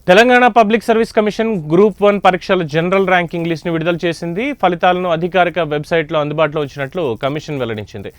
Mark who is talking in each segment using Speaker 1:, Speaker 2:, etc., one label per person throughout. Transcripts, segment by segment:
Speaker 1: Telangana public service commission group 1 పరీక్షల general ranking list ని విడుదల చేసింది. ఫలితాలను అధికారిక వెబ్సైట్లో అందుబాటులో ఉంచినట్లు కమిషన్ వెల్లడించింది.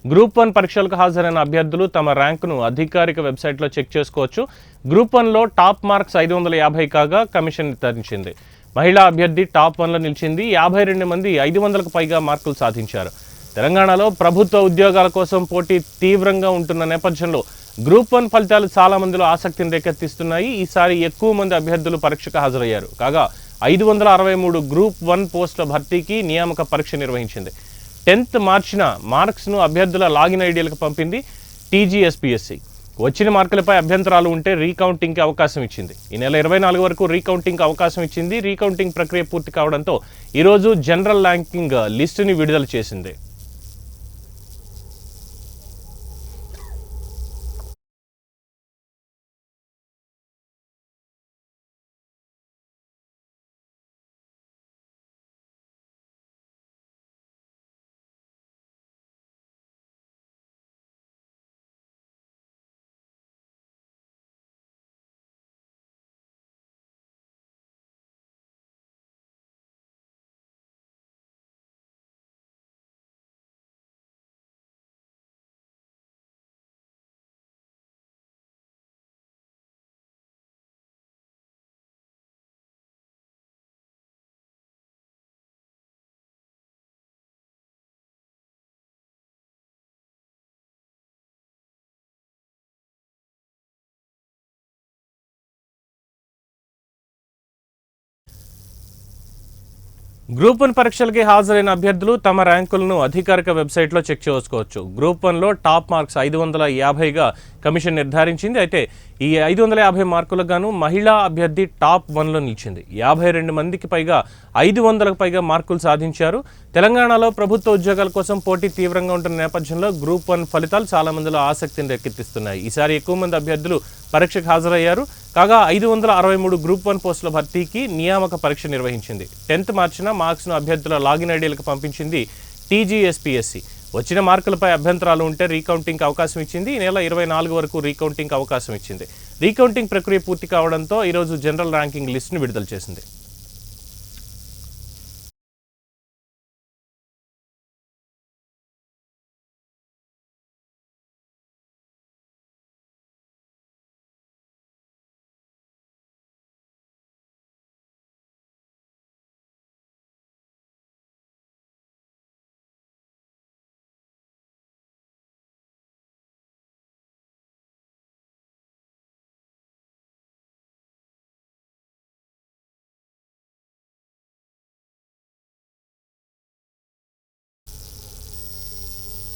Speaker 1: గ్రూప్ 1 పరీక్షలకు హాజరైన అభ్యర్థులు తమ ర్యాంకును అధికారిక వెబ్సైట్లో చెక్ చేసుకోవచ్చు. గ్రూప్ 1లో టాప్ మార్క్స్ 550 కాగా కమిషన్ నిర్ధారించింది. మహిళా అభ్యర్థి టాప్ 1లో నిలిచింది. 52 మంది 500కు పైగా మార్కులు సాధించారు. తెలంగాణలో ప్రభుత్వ ఉద్యోగాల కోసం పోటీ తీవ్రంగా ఉంటున్న నేపథ్యంలో గ్రూప్ 1 ఫలితాలు చాలా మందిలో ఆసక్తిని రేకెత్తిస్తున్నాయి. ఈసారి ఎక్కువ మంది అభ్యర్థులు పరీక్షకు హాజరయ్యారు. కాగా 563 గ్రూప్ 1 పోస్టుల భర్తీకి నియామక పరీక్ష నిర్వహించింది. 10th మార్చిన మార్క్స్ను అభ్యర్థుల లాగిన్ ఐడీలకు పంపింది టీజీఎస్పీఎస్సీ. వచ్చిన మార్కులపై అభ్యంతరాలు ఉంటే రీకౌంటింగ్కి అవకాశం ఇచ్చింది. ఈ నెల 24 వరకు రీకౌంటింగ్కి అవకాశం ఇచ్చింది. రీకౌంటింగ్ ప్రక్రియ పూర్తి కావడంతో ఈరోజు జనరల్ ర్యాంకింగ్ లిస్టుని విడుదల చేసింది. గ్రూప్ 1 పరీక్షలకి హాజరైన అభ్యర్థులు తమ ర్యాంకులను అధికారిక వెబ్సైట్లో చెక్ చేసుకోవచ్చు. గ్రూప్ 1లో టాప్ మార్క్స్ 550గా కమిషన్ నిర్ధారించింది. అయితే ఈ 550 మార్కులకు గాను మహిళా అభ్యర్థి టాప్ 1లో నిలిచింది. 52 మందికి పైగా 500కు పైగా మార్కులు సాధించారు. తెలంగాణలో ప్రభుత్వ ఉద్యోగాల కోసం పోటీ తీవ్రంగా ఉంటున్న నేపథ్యంలో గ్రూప్ 1 ఫలితాలు చాలా మందిలో ఆసక్తిని రేకెత్తిస్తున్నాయి. ఈసారి ఎక్కువ మంది అభ్యర్థులు పరీక్షకు హాజరయ్యారు. కాగా 563 గ్రూప్ 1 పోస్టుల భర్తీకి నియామక పరీక్ష నిర్వహించింది. 10th మార్చిన మార్క్స్ను అభ్యర్థుల లాగిన్ ఐడీలకు పంపించింది టీజీఎస్పీఎస్సీ. వచ్చిన మార్కులపై అభ్యంతరాలు ఉంటే రీకౌంటింగ్కి అవకాశం ఇచ్చింది. ఈ నెల 24 వరకు రీకౌంటింగ్కి అవకాశం ఇచ్చింది. రీకౌంటింగ్ ప్రక్రియ పూర్తి కావడంతో ఈరోజు జనరల్ ర్యాంకింగ్ లిస్టును విడుదల చేసింది.